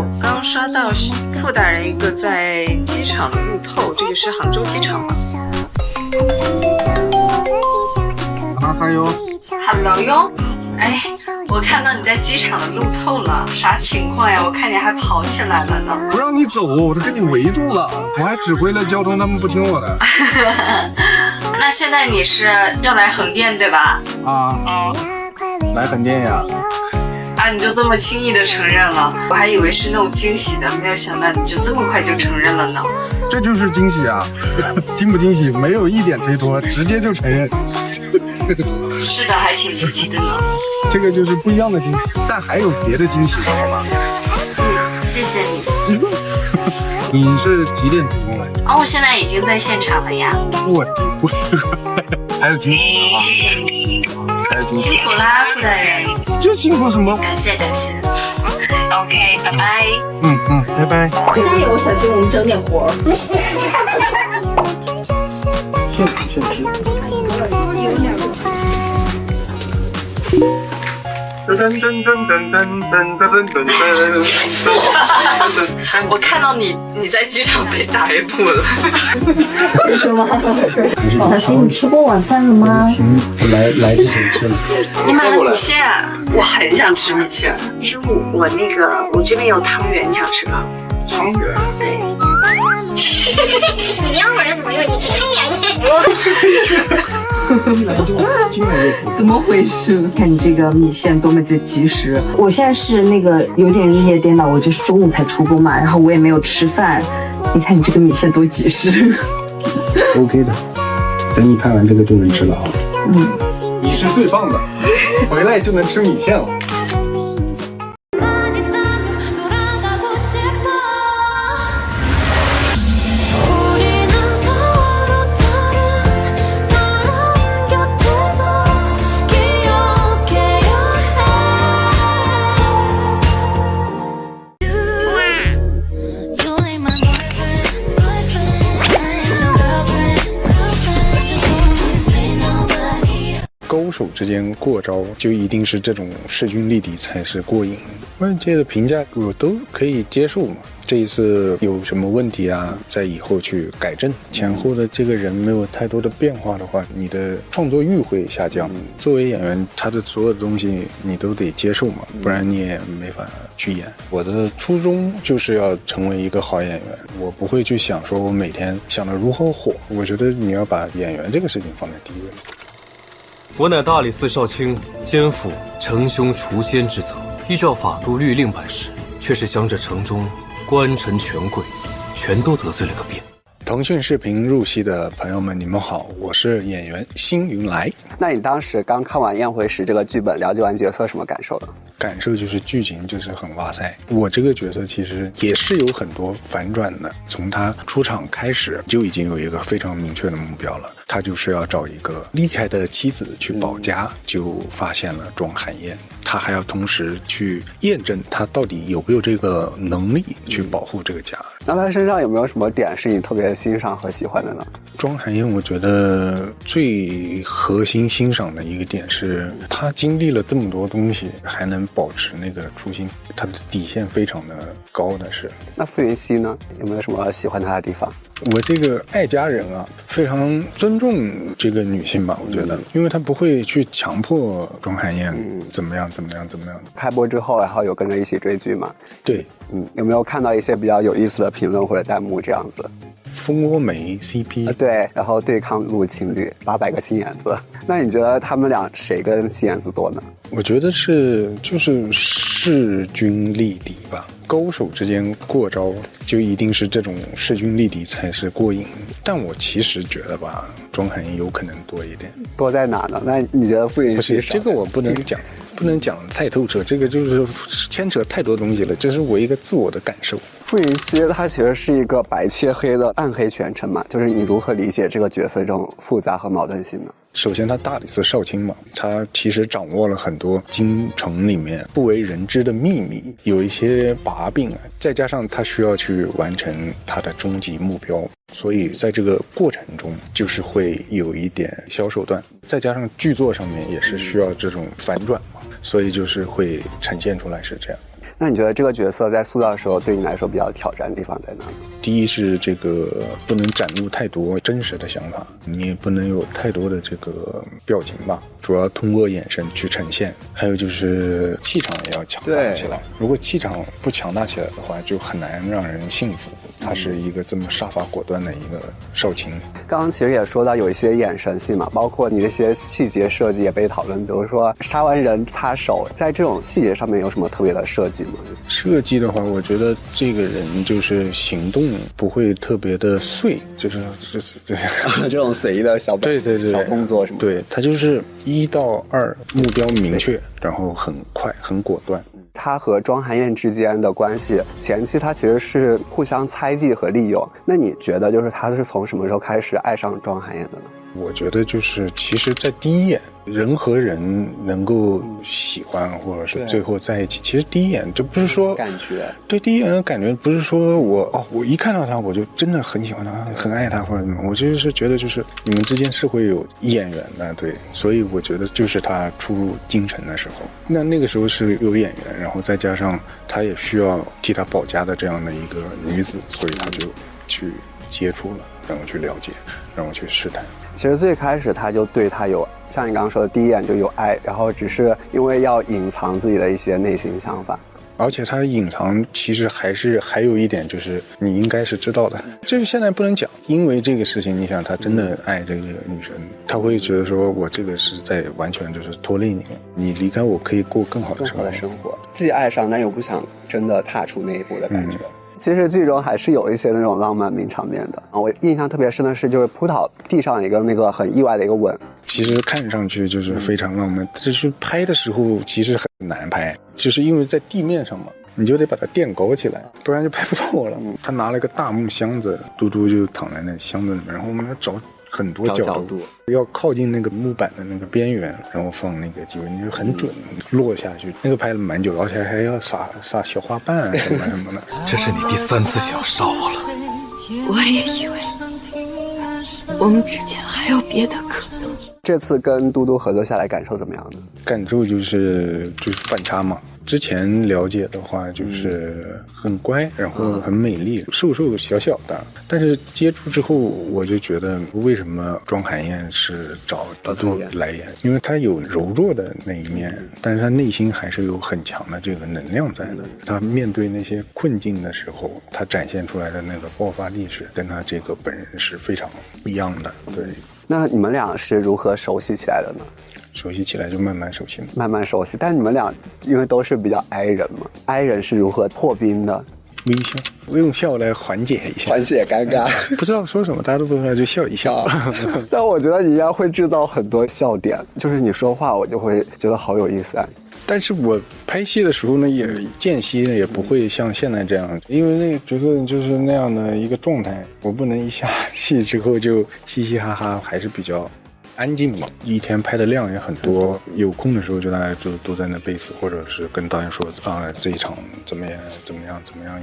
我刚刷到傅大人一个在机场的路透，这个是杭州机场吗？Hello 哟，哎，我看到你在机场的路透了，啥情况呀？我看你还跑起来了呢。不让你走，我都给你围住了，我还指挥了交通，他们不听我的。那现在你是要来横店对吧？来横店呀。你就这么轻易的承认了？我还以为是那种惊喜的，没有想到你就这么快就承认了呢。这就是惊喜啊！惊不惊喜？没有一点推脱，直接就承认。是的，还挺刺激的呢。这个就是不一样的惊喜，但还有别的惊喜，知道吗？谢谢你。你是几点出工的？我现在已经在现场了呀。我还有惊喜啊！谢谢你，还有惊喜。辛苦啦，傅大人。这辛苦什么？感谢。OK， 拜拜。拜拜。加油，小心我们整点活。现实。我看到你在机场被逮捕了。是吗？小新，你吃过晚饭了吗？来之前吃了。你买了米线？我很想吃米线。其实我这边有汤圆，你想吃吗？汤圆？对。你撩我怎么有怎么回事？看你这个米线多么的及时。我现在是那个有点日夜颠倒，我就是中午才出工嘛，然后我也没有吃饭。你看你这个米线多及时。OK 的，等你拍完这个就能吃了啊。你是最棒的，回来就能吃米线了。勾手之间过招，就一定是这种势均力敌才是过瘾。外界的评价我都可以接受嘛。这一次有什么问题啊，在以后去改正。前后的这个人没有太多的变化的话，你的创作欲会下降。作为演员，他的所有的东西你都得接受嘛，不然你也没法去演。我的初衷就是要成为一个好演员，我不会去想说我每天想着如何火。我觉得你要把演员这个事情放在第一位。我乃大理寺少卿，肩负惩凶除奸之责，依照法度律令办事，却是将这城中官臣权贵全都得罪了个遍。腾讯视频入戏的朋友们，你们好，我是演员辛云来。那你当时刚看完《宴会时》这个剧本，了解完角色，什么感受呢？感受就是剧情就是很哇塞。我这个角色其实也是有很多反转的，从他出场开始就已经有一个非常明确的目标了，他就是要找一个离开的妻子去保家，就发现了庄寒燕。他还要同时去验证他到底有没有这个能力去保护这个家。那他身上有没有什么点是你特别欣赏和喜欢的呢？庄寒燕我觉得最核心欣赏的一个点是他经历了这么多东西还能保持那个初心，他的底线非常的高的是。那傅云熙呢，有没有什么喜欢他的地方？我这个爱家人啊，非常尊重这个女性吧，我觉得，因为他不会去强迫庄寒燕怎么样。开播之后，然后有跟着一起追剧吗？对，有没有看到一些比较有意思的评论或者弹幕这样子？蜂窝煤 CP 对，然后对抗陆情侣800个心眼子。那你觉得他们俩谁跟心眼子多呢？我觉得就是势均力敌吧。勾手之间过招，就一定是这种势均力敌才是过瘾。但我其实觉得吧，庄寒燕有可能多一点。多在哪呢？那你觉得傅云熙？不是这个我不能讲，不能讲太透彻，这个就是牵扯太多东西了，这是我一个自我的感受。傅云熙他其实是一个白切黑的暗黑权臣嘛，就是你如何理解这个角色这种复杂和矛盾性呢？首先他大理寺少卿嘛，他其实掌握了很多京城里面不为人知的秘密，有一些把柄啊，再加上他需要去完成他的终极目标，所以在这个过程中就是会有一点小手段，再加上剧作上面也是需要这种反转嘛，所以就是会呈现出来是这样。那你觉得这个角色在塑造的时候对你来说比较挑战的地方在哪里？第一是这个不能展露太多真实的想法，你也不能有太多的这个表情吧，主要通过眼神去呈现。还有就是气场也要强大起来，如果气场不强大起来的话，就很难让人信服他是一个这么杀伐果断的一个少卿。刚刚其实也说到有一些眼神戏嘛，包括你那些细节设计也被讨论，比如说杀完人擦手，在这种细节上面有什么特别的设计吗？设计的话，我觉得这个人就是行动不会特别的碎，就是这种随意的小对小动作什么的。对，他就是1到2目标明确，然后很快很果断。他和庄寒燕之间的关系，前期他其实是互相猜忌和利用。那你觉得就是他是从什么时候开始爱上庄寒燕的呢？我觉得就是其实在第一眼人和人能够喜欢或者是最后在一起，其实第一眼就不是说感觉，对，第一眼的感觉不是说我一看到他我就真的很喜欢他很爱他或者什么，我就是觉得就是你们之间是会有眼缘的，对，所以我觉得就是他初入京城的时候，那个时候是有眼缘，然后再加上他也需要替他保家的这样的一个女子，所以他就去接触了，然后去了解，然后去试探。其实最开始他就对他有像你刚刚说的第一眼就有爱，然后只是因为要隐藏自己的一些内心想法，而且他隐藏其实还有一点就是你应该是知道的，就是现在不能讲，因为这个事情你想他真的爱这个女生，他会觉得说我这个是在完全就是拖累你了，你离开我可以过更好的生活，既爱上但又不想真的踏出那一步的感觉。其实剧中还是有一些那种浪漫名场面的，我印象特别深的是就是扑倒地上一个那个很意外的一个吻，其实看上去就是非常浪漫，就是拍的时候其实很难拍，就是因为在地面上嘛，你就得把它垫高起来，不然就拍不到了。他拿了个大木箱子，嘟嘟就躺在那箱子里面，然后我们要找很多角度，要靠近那个木板的那个边缘，然后放那个机位，你就很准落下去。那个拍了蛮久，而且还要撒小花瓣啊什么什么的。这是你第3次想杀我了。我也以为我们之间还有别的可能。这次跟嘟嘟合作下来感受怎么样呢？感受就是反差嘛。之前了解的话就是很乖，然后很美丽，瘦瘦小小的，但是接触之后我就觉得为什么庄寒燕是找嘟嘟来演，因为她有柔弱的那一面，但是她内心还是有很强的这个能量在的，她面对那些困境的时候，她展现出来的那个爆发力是跟她这个本人是非常一样的。对，那你们俩是如何熟悉起来的呢？熟悉起来就慢慢熟悉，慢慢熟悉。但你们俩因为都是比较 I 人嘛， I 人是如何破冰的？微笑，我用笑来缓解一下，缓解尴尬。不知道说什么，大家都不知道就笑一笑。但我觉得你应该会制造很多笑点，就是你说话我就会觉得好有意思啊。但是我拍戏的时候呢，也间隙也不会像现在这样，因为那个角色就是那样的一个状态，我不能一下戏之后就嘻嘻哈哈，还是比较安静嘛。一天拍的量也很多，有空的时候就大家就都在那背词，或者是跟导演说啊这一场怎么样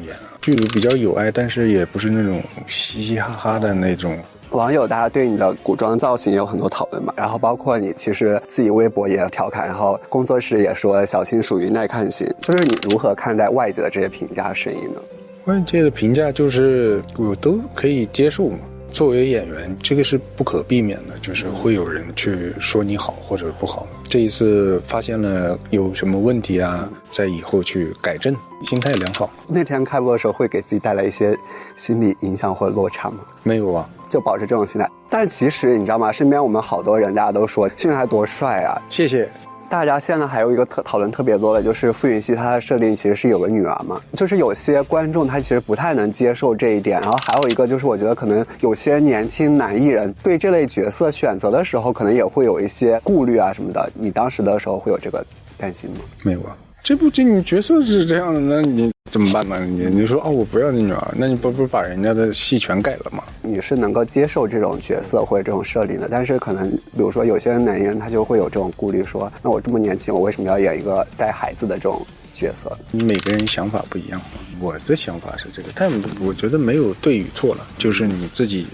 演啊。剧组比较有爱，但是也不是那种嘻嘻哈哈的那种。网友大家对你的古装造型有很多讨论嘛，然后包括你其实自己微博也调侃，然后工作室也说小青属于耐看型，就是你如何看待外界的这些评价声音呢？外界的评价就是我都可以接受嘛。作为演员，这个是不可避免的，就是会有人去说你好或者不好。这一次发现了有什么问题啊，在以后去改正，心态良好。那天开播的时候会给自己带来一些心理影响或者落差吗？没有啊，就保持这种心态。但其实你知道吗？身边我们好多人，大家都说训还多帅啊，谢谢。大家现在还有一个讨论特别多的，就是傅允熙她的设定其实是有个女儿嘛，就是有些观众他其实不太能接受这一点。然后还有一个就是我觉得可能有些年轻男艺人对这类角色选择的时候可能也会有一些顾虑啊什么的，你当时的时候会有这个担心吗？没有啊，这部你角色是这样的，那你怎么办呢？你说哦我不要你女儿，那你不把人家的戏全改了吗？你是能够接受这种角色或者这种设定的，但是可能比如说有些男艺人他就会有这种顾虑，说那我这么年轻，我为什么要演一个带孩子的这种角色？每个人想法不一样，我的想法是这个，但我觉得没有对与错了，就是你自己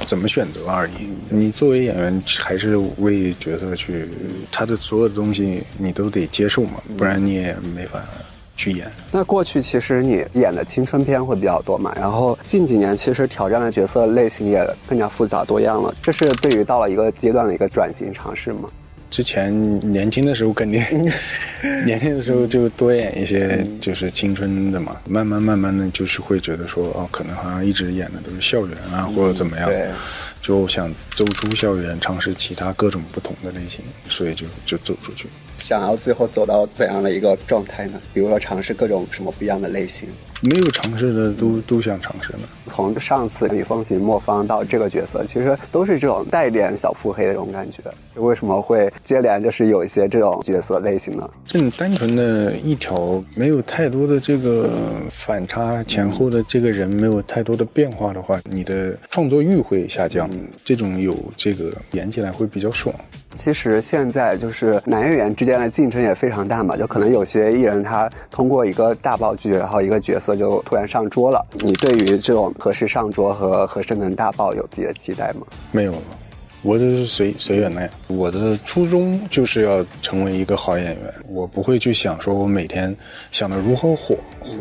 怎么选择而已。你作为演员还是为角色去，他的所有的东西你都得接受嘛，不然你也没法去演。那过去其实你演的青春片会比较多嘛，然后近几年其实挑战的角色类型也更加复杂多样了，这是对于到了一个阶段的一个转型尝试吗？之前年轻的时候肯定，年轻的时候就多演一些就是青春的嘛，慢慢的就是会觉得说哦，可能好像一直演的都是校园啊或者怎么样，对，就想走出校园，尝试其他各种不同的类型，所以就走出去。想要最后走到怎样的一个状态呢？比如说尝试各种什么不一样的类型？没有尝试的都想尝试呢。从上次李凤行、莫芳到这个角色，其实都是这种带点小腹黑的这种感觉。为什么会接连就是有一些这种角色类型呢？这种单纯的一条，没有太多的这个反差，前后的这个人没有太多的变化的话，你的创作欲会下降。这种有这个演起来会比较爽。其实现在就是男演员之间的竞争也非常大嘛，就可能有些艺人他通过一个大爆剧，然后一个角色就突然上桌了。你对于这种何时上桌和何时能大爆有自己的期待吗？没有了，我就是随缘的呀。我的初衷就是要成为一个好演员，我不会去想说我每天想着如何火，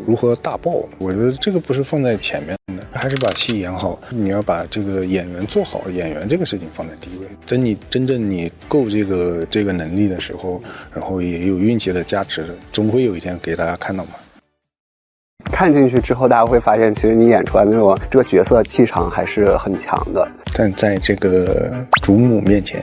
如何大爆。我觉得这个不是放在前面的，还是把戏演好。你要把这个演员做好，演员这个事情放在第一位。等你真正你够这个能力的时候，然后也有运气的加持，总会有一天给大家看到嘛。看进去之后，大家会发现，其实你演出来的这个角色气场还是很强的。但在这个主母面前，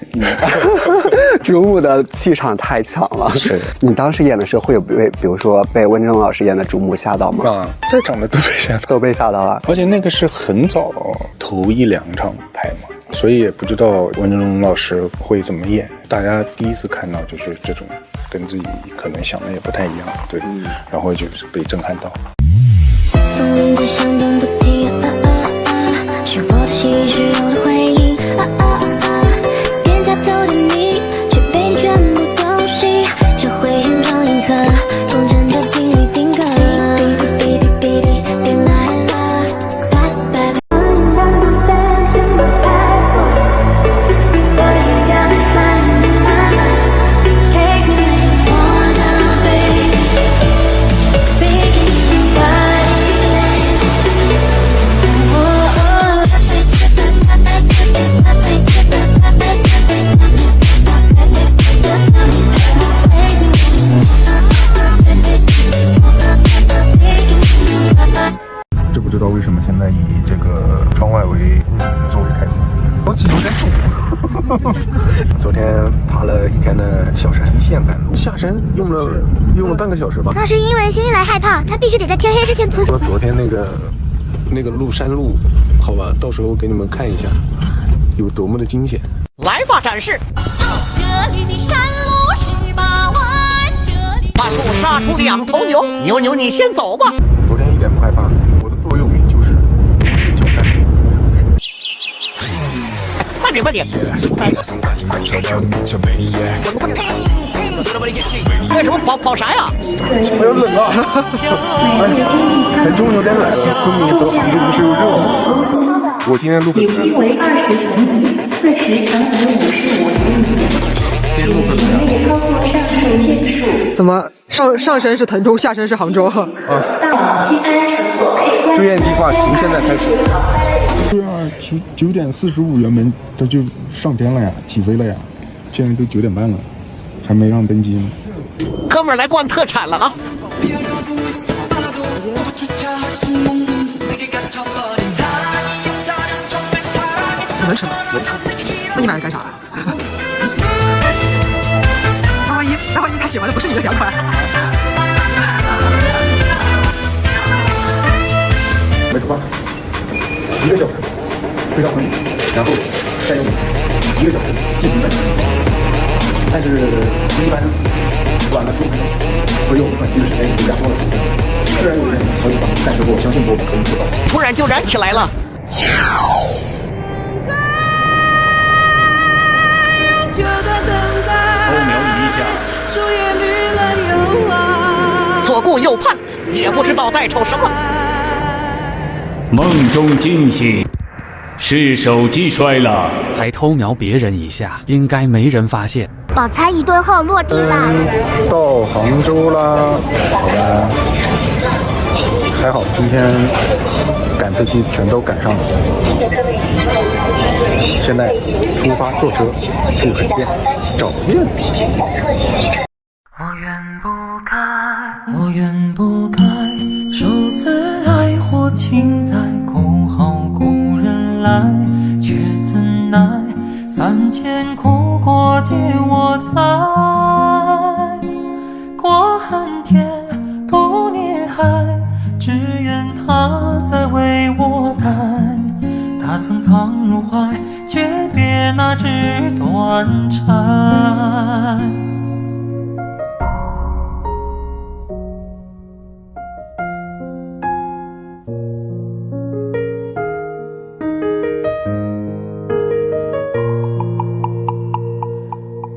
主母的气场太强了。是你当时演的时候会有比如说被温峥老师演的主母吓到吗？啊，在场的都被吓到，都被吓到了。而且那个是很早头1-2场拍嘛，所以也不知道温峥老师会怎么演。大家第一次看到就是这种跟自己可能想的也不太一样，对，然后就是被震撼到。风铃之响动不停，是我的心事有的回应，别人猜不透的谜，却被你全部洞悉，这回形状银河，共振着频率定格。这不知道为什么现在以这个窗外为作为开头，高气有点重。昨天爬了1天的小山，一线赶路，下山用了半个小时吧。那是因为幸运来害怕，他必须得在天黑之前突。昨天那个山路，好吧，到时候给你们看一下，有多么的惊险。来吧，展示。这里的山路18弯，这里半路杀出2头牛，牛你先走吧。昨天一点不害怕，我的座右铭就是不是挑战。慢点。为什么跑啥呀？哎呦冷啊！台中有点冷了，昆明和杭州不是又热吗？我今天录很体积为20乘米，40乘以55厘米。操作上述件数。怎么上身是滕中，下身是杭州？到西安乘坐配关。追验计划从现在开始。对啊，9点45原本它就上天了呀，起飞了呀，现在都9点半了，还没让登机呢。哥们儿来灌特产了啊！你能吃吗？那你买来干啥？那万一他喜欢的不是你的2款？没出发，1个小时飞到昆明，然后再用1个小时进行奔驰。但是一般晚了15分钟，所以我们短期的时间也就压缩了10分钟。虽然有点小紧张，但是我相信我们可以做到。突然就燃起来了。偷瞄一下，左顾右盼，也不知道在瞅什么。梦中惊醒，是手机摔了，还偷瞄别人一下，应该没人发现。饱餐一顿后落地啦。到杭州啦，好吧，还好今天赶飞机全都赶上了。现在出发坐车去横店找燕子。我愿不该受此爱火情在，哭后故人来，却怎奈3000苦过皆我栽。过寒天渡孽海，只愿他在为我待。他曾藏入怀，诀别那纸断柴。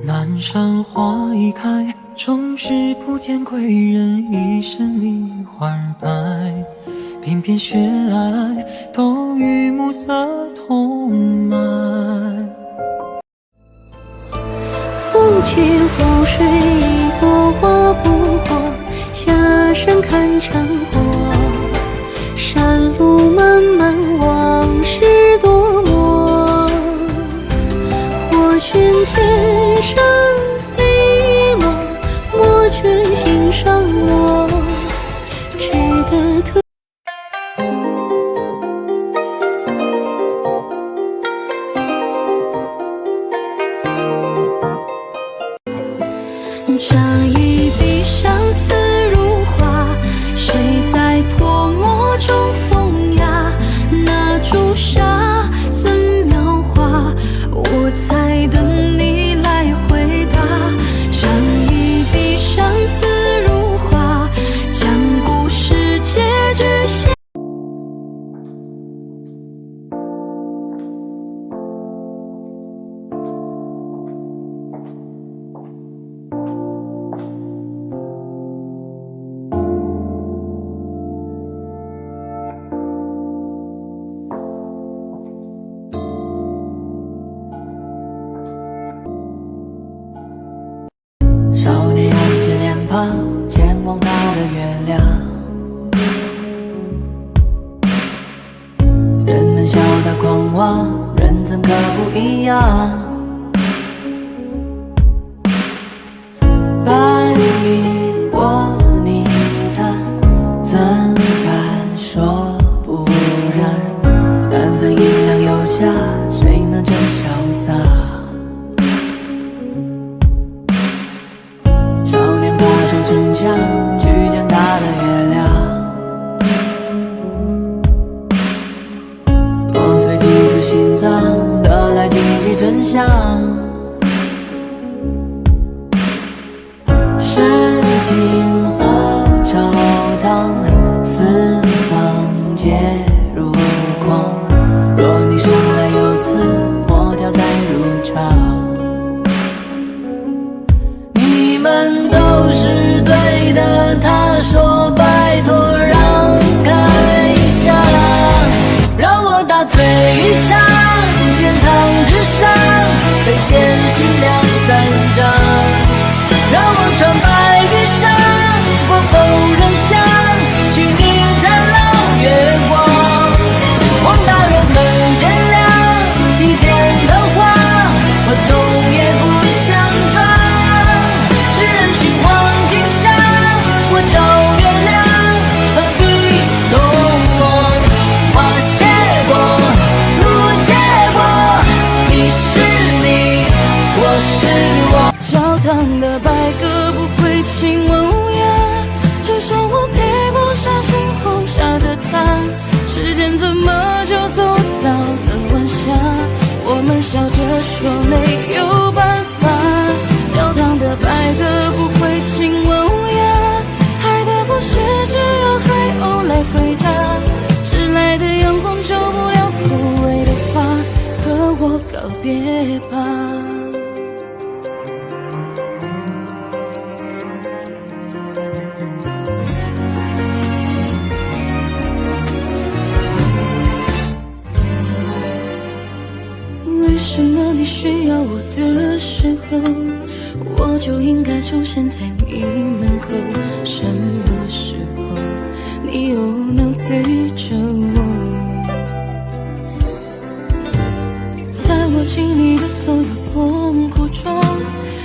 南山花已开，终是不见归人，一身梨花白。鬓边雪皑，都与暮色同埋。风起湖水一波，花不过，下山看山火。山路漫漫，往事多磨。或寻天上一抹，莫劝心上我，只得退。这一笔相思如画，谁在泼墨中风雅？那朱砂怎描画？我在等你来回答。这一笔相思如画，将故事结局写。少年扬起脸庞，前往他的月亮。人们笑他狂妄，人怎可不一样？白衣过泥潭，怎敢说不然？但凡银两有价，谁能真潇洒？城墙去见他的月亮，破碎几次心脏，得来几句真相。世经火朝堂，四方皆如狂。若你生来有此，莫掉再入场。你们都是对的，他说拜托让开下，让我打醉一场，天堂之上被现实两三张，让我穿白衣裳，过疯人巷，去你探浪月光。王大若能见谅，祭奠的话和冬夜不相撞。照月亮，何必动我？花谢过，路结过，你是你，我是我。教堂的白鸽不会亲吻乌鸦，至少我配不上星空下的他。时间怎么就走到了晚霞？我们笑着说没有办法。教堂的白鸽不会亲吻乌鸦，不是只有海鸥来回答，迟来的阳光救不了枯萎的花，和我告别吧。为什么你需要我的时候，我就应该出现在你门口。什么时候你又能陪着我？在我经历的所有痛苦中，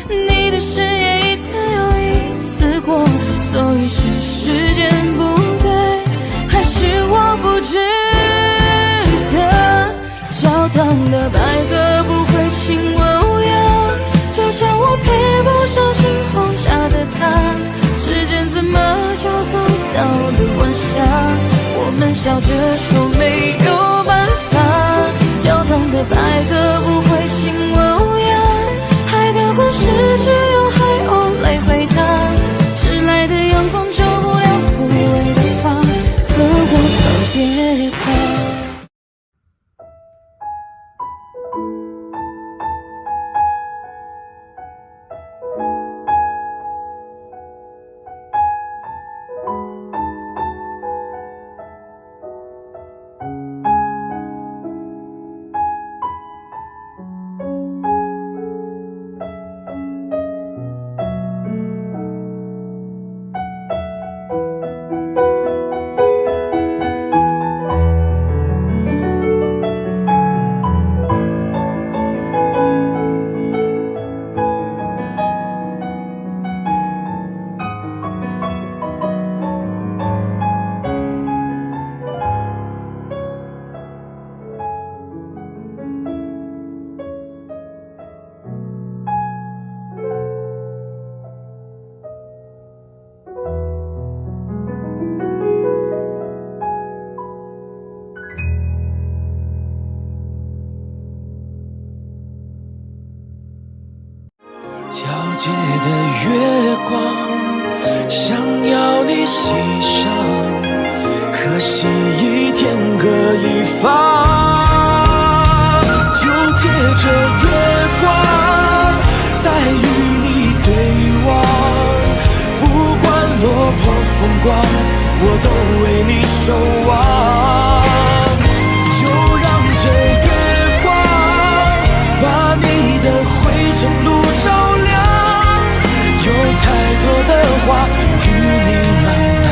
你的誓言一次又一次过，所以是时间不对，还是我不值得？教堂的白鸽不会亲吻乌鸦，就像我配不上星空下的他。时间怎么就走到了晚霞？我们笑着说没有办法。教堂的白鸽不会亲吻乌鸦，海的故事只有海鸥来回答。迟来的阳光救不了枯萎的花，和我告别吧。皎洁的月光，想要你欣赏，可惜已天各一方。就借着月光，再与你对望，不管落魄风光，我都为你守望。就让这月光把你的灰尘路照亮，有太多的话与你慢慢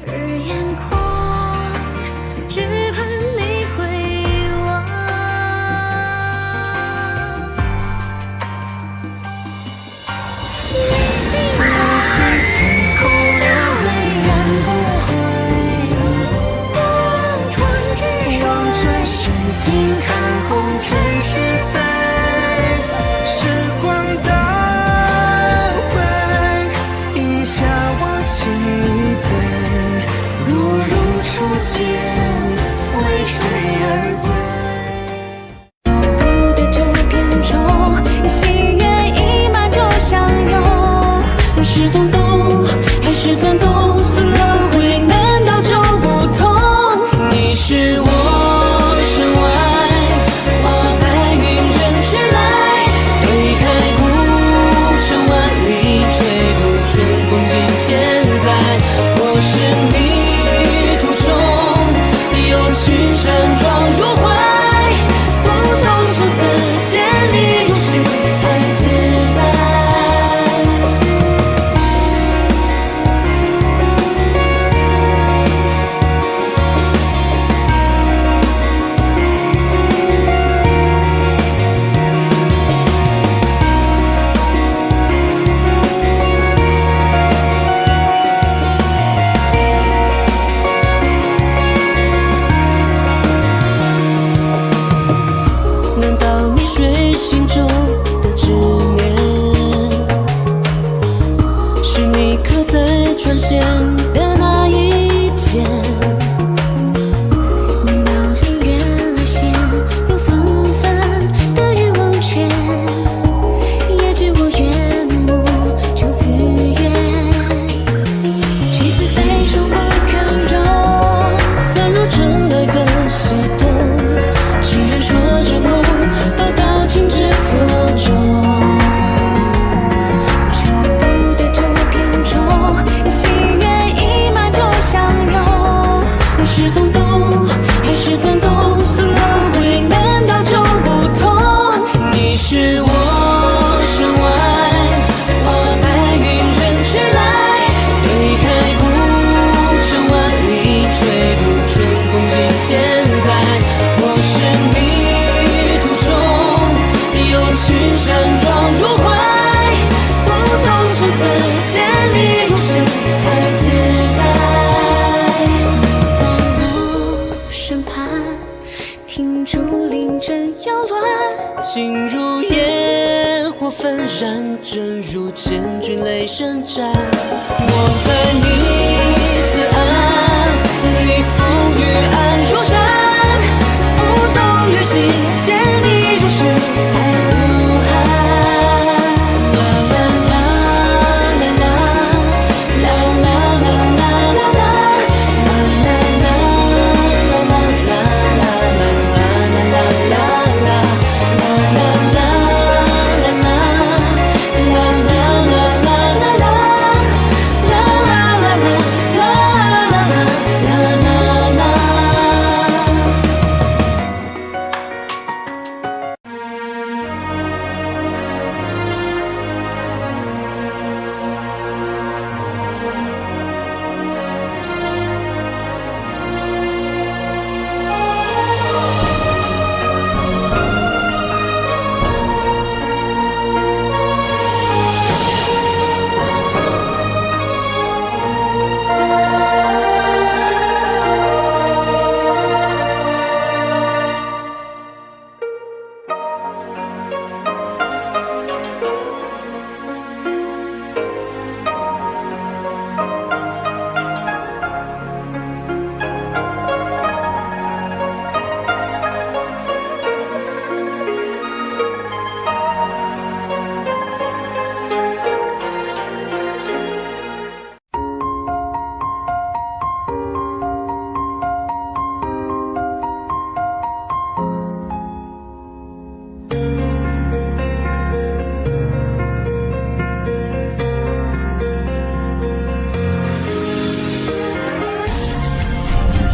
日眼眶，只盼你回望。你心空流泪染不回，望穿之世间看红尘是非。时光倒回，饮下我情一杯，如如初见，为谁而归？不对这片中，喜悦已满就相拥。是风动还是风动？轮回难道就不同？你是我身外，我白云人去来，推开古城万里，吹动春风尽现在。我是你途中，有青山撞入怀，不动声色见你入世才自在。动，还是钻洞？轮回难道就不同？你是我身外，划白云人去来，推开不成万里，吹度春风尽现在。我是迷途中，有青山撞入怀，不动声色，见你如是才自在。放入身畔，听竹林正摇乱，心如烟火焚燃，正如千军雷声战。我在你此岸，逆风雨安如山，不动于心，见你如是才无憾。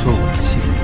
做我的妻子。